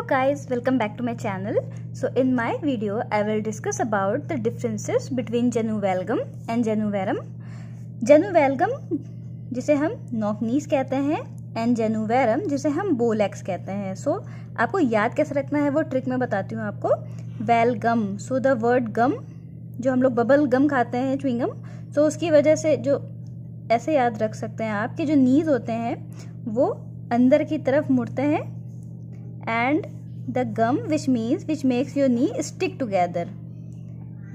guys, welcome back to my channel. So in my video I will discuss about the differences between Genu valgum and Genu varum. Genu valgum जिसे हम नॉक-नीज कहते हैं and Genu varum जिसे हम bow legs कहते हैं. सो आपको याद कैसे रखना है वो ट्रिक मैं बताती हूँ आपको. वेलगम, सो द वर्ड गम, जो हम लोग बबल गम खाते हैं, च्युइंगम, सो उसकी वजह से जो ऐसे याद रख सकते हैं आप कि जो नीज होते हैं वो अंदर की तरफ मुड़ते हैं and the gum which makes your knee stick together,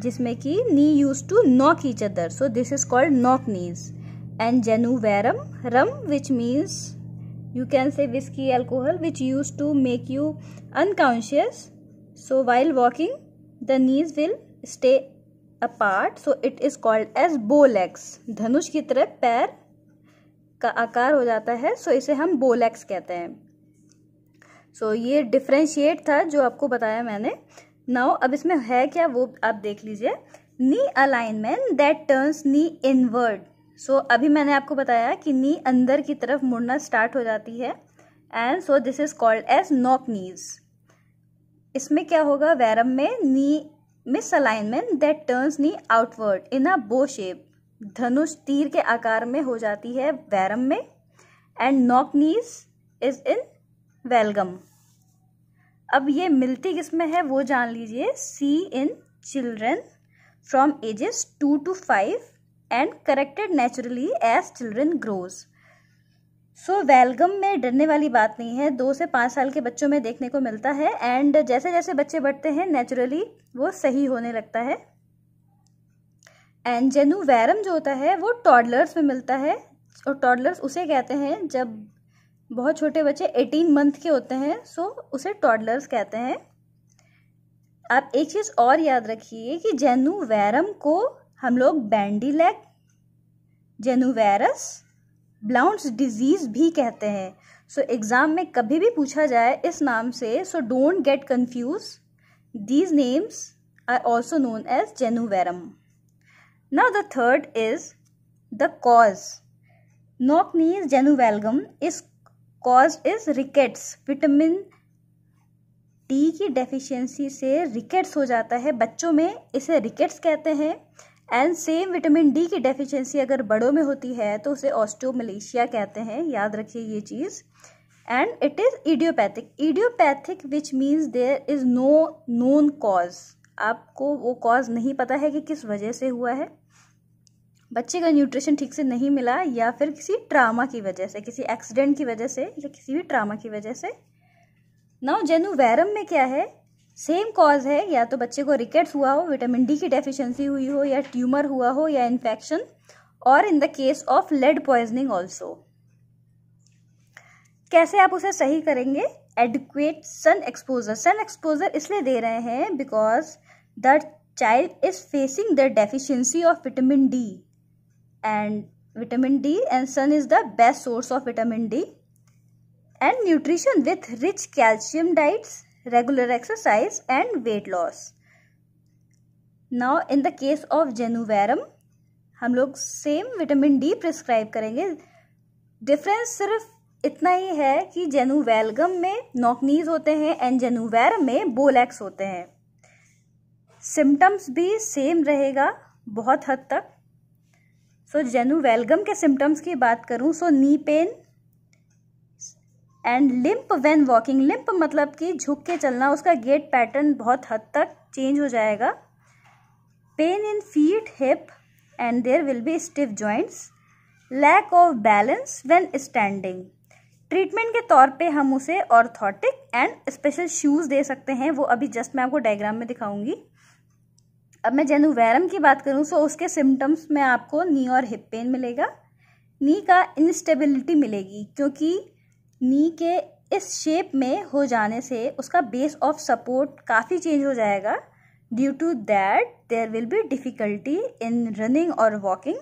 जिसमें कि knee use to knock each other, so this is called knock knees. And Genu varum, rum which means you can say whiskey, alcohol which used to make you unconscious, so while walking the knees will stay apart, so it is called as bow legs. धनुष की तरह पैर का आकार हो जाता है, सो इसे हम बोलेक्स कहते हैं. सो ये डिफ्रेंशिएट था जो आपको बताया मैंने. नाउ अब इसमें है क्या वो आप देख लीजिए. Knee alignment that turns knee inward. So अभी मैंने आपको बताया कि नी अंदर की तरफ मुड़ना स्टार्ट हो जाती है and so this is called as knock knees. इसमें क्या होगा, वैरम में knee misalignment that turns knee outward in a bow shape. धनुष तीर के आकार में हो जाती है वैरम में and knock knees is in valgum. अब ये मिलती किसमें है वो जान लीजिए. See in children from ages 2 to 5 and corrected naturally as children grows. So valgum में डरने वाली बात नहीं है, 2 से 5 साल के बच्चों में देखने को मिलता है एंड जैसे जैसे बच्चे बढ़ते हैं नेचुरली वो सही होने लगता है. एंड Genu varum जो होता है वो टॉडलर्स में मिलता है, और टॉडलर्स उसे कहते हैं जब बहुत छोटे बच्चे 18 मंथ के होते हैं, सो उसे टॉडलर्स कहते हैं. आप एक चीज़ और याद रखिए कि Genu varum को हम लोग bandy leg, Genu varus, Blount's disease भी कहते हैं. सो एग्जाम में कभी भी पूछा जाए इस नाम से, so don't get confuse. These names are also known as Genu varum. Now the third is the cause. Knock-knees Genu valgum is caused is rickets. Vitamin D की डेफिशिएंसी से रिकेट्स हो जाता है बच्चों में, इसे रिकेट्स कहते हैं. एंड सेम विटामिन डी की डेफिशिएंसी अगर बड़ों में होती है तो उसे ऑस्टियोमलेशिया कहते हैं. याद रखिए ये चीज़. And it is idiopathic which means there is no known cause. आपको वो कॉज नहीं पता है कि किस वजह से हुआ है. बच्चे का न्यूट्रिशन ठीक से नहीं मिला या फिर किसी ट्रामा की वजह से, किसी एक्सीडेंट की वजह से या किसी भी ट्रामा की वजह से. नाउ Genu varum में क्या है, सेम कॉज है. या तो बच्चे को रिकेट्स हुआ हो, विटामिन डी की डेफिशिएंसी हुई हो, या ट्यूमर हुआ हो, या इन्फेक्शन, और in the case of lead poisoning also. कैसे आप उसे सही करेंगे. Adequate sun exposure. Sun exposure इसलिए दे रहे हैं because the child is facing the deficiency of vitamin D and sun is the best source of vitamin D. And nutrition with rich calcium diets, regular exercise and weight loss. Now in the case of Genu varum हम लोग same vitamin D prescribe करेंगे. Difference सिर्फ इतना ही है कि Genu valgum में नॉक-नीज होते हैं एंड Genu varum में बोलेक्स होते हैं. सिम्टम्स भी सेम रहेगा बहुत हद तक. सो Genu valgum के सिम्टम्स की बात करूं, so knee pain and limp when walking. Limp मतलब कि झुक के चलना, उसका गेट पैटर्न बहुत हद तक चेंज हो जाएगा. Pain in feet, hip and there will be stiff joints. Lack of balance when standing. Treatment के तौर पे हम उसे ऑर्थोटिक एंड स्पेशल शूज़ दे सकते हैं, वो अभी जस्ट मैं आपको डायग्राम में दिखाऊंगी. अब मैं Genu varum की बात करूं, सो उसके सिम्टम्स में आपको नी और हिप पेन मिलेगा. नी का इंस्टेबिलिटी मिलेगी क्योंकि नी के इस शेप में हो जाने से उसका बेस ऑफ सपोर्ट काफ़ी चेंज हो जाएगा. Due to that there will be difficulty in running और walking.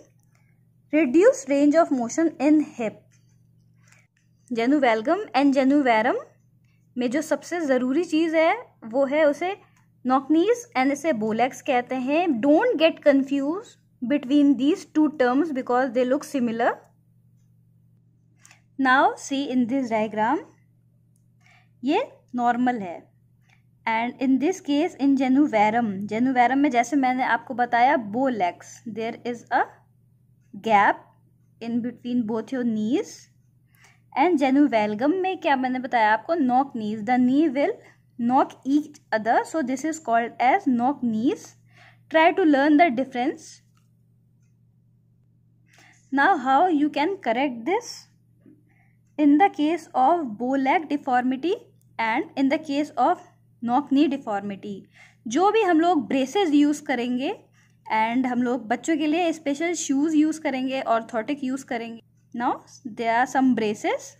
Reduce range of motion in hip. Genu valgum and Genu varum में जो सबसे ज़रूरी चीज़ है वो है उसे नॉक-नीज एंड इसे बोलेक्स कहते हैं. Don't get confuse between these two terms because they look similar. Now see in this diagram, ये नॉर्मल है। And in this case in genu varum में जैसे मैंने आपको बताया bow legs, there is a gap in between both your knees. And genu valgum में क्या मैंने बताया आपको, knock knees, the knee will knock each other, so this is called as knock knees. Try to learn the difference. Now how you can correct this in the case of bow leg deformity and in the case of knock knee deformity। जो भी हम लोग braces use करेंगे and हम लोग बच्चों के लिए स्पेशल शूज़ यूज़ करेंगे, ऑर्थोटिक यूज़ करेंगे। Now there are some braces,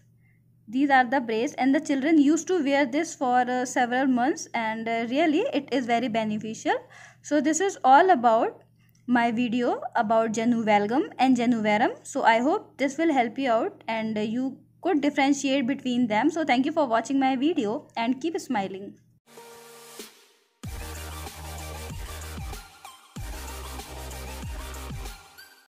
these are the brace and the children used to wear this for several months and really it is very beneficial. So this is all about my video about genu valgum and genu varum. So I hope this will help you out and you could differentiate between them. So thank you for watching my video and keep smiling.